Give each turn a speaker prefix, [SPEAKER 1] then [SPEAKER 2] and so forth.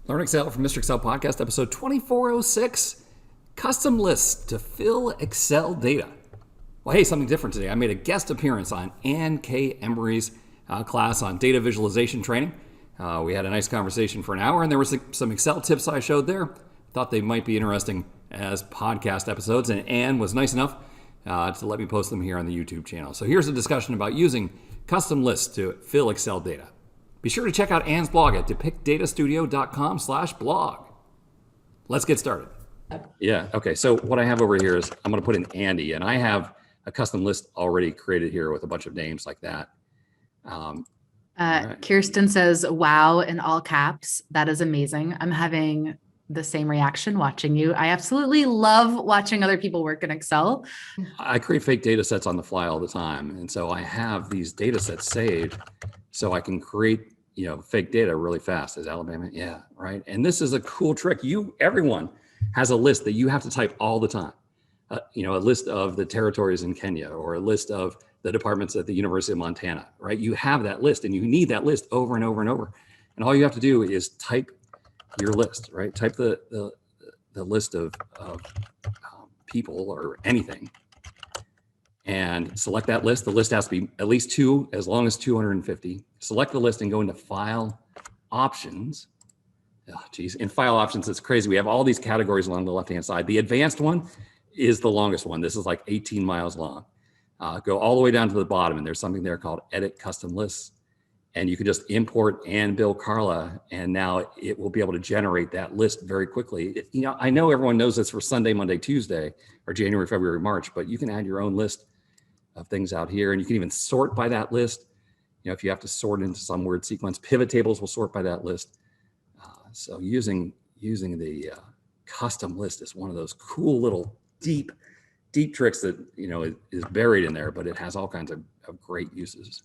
[SPEAKER 1] Learn Excel from Mr. Excel Podcast, episode 2406, custom lists to fill Excel data. Well, hey, something different today. I made a guest appearance on Ann K. Emery's class on data visualization training. We had a nice conversation for an hour, and there were some Excel tips I showed there. Thought they might be interesting as podcast episodes, and Ann was nice enough to let me post them here on the YouTube channel. So here's a discussion about using custom lists to fill Excel data. Be sure to check out Ann's blog at depictdatastudio.com/blog. Let's get started. Yeah, okay, so what I have over here is I'm gonna put in Andy, and I have a custom list already created here with a bunch of names like that.
[SPEAKER 2] Right. Kirsten says, wow, in all caps. That is amazing. I'm having the same reaction watching you. I absolutely love watching other people work in Excel.
[SPEAKER 1] I create fake data sets on the fly all the time. And so I have these data sets saved so I can create, fake data really fast. Is Alabama? Yeah, right. And this is a cool trick. Everyone has a list that you have to type all the time. A list of the territories in Kenya or a list of the departments at the University of Montana, right? You have that list and you need that list over and over and over. And all you have to do is type your list, right? Type the list of people or anything and select that list. The list has to be at least two, as long as 250. Select the list and go into File Options. Oh, geez. In File Options, it's crazy. We have all these categories along the left-hand side. The advanced one is the longest one. This is like 18 miles long. Go all the way down to the bottom, and there's something there called Edit Custom Lists. And you can just import Ann Bill Carla, and now it will be able to generate that list very quickly. I know everyone knows this for Sunday, Monday, Tuesday, or January, February, March, but you can add your own list of things out here, and you can even sort by that list. If you have to sort into some weird sequence, pivot tables will sort by that list. So using the custom list is one of those cool little deep tricks that is buried in there, but it has all kinds of great uses.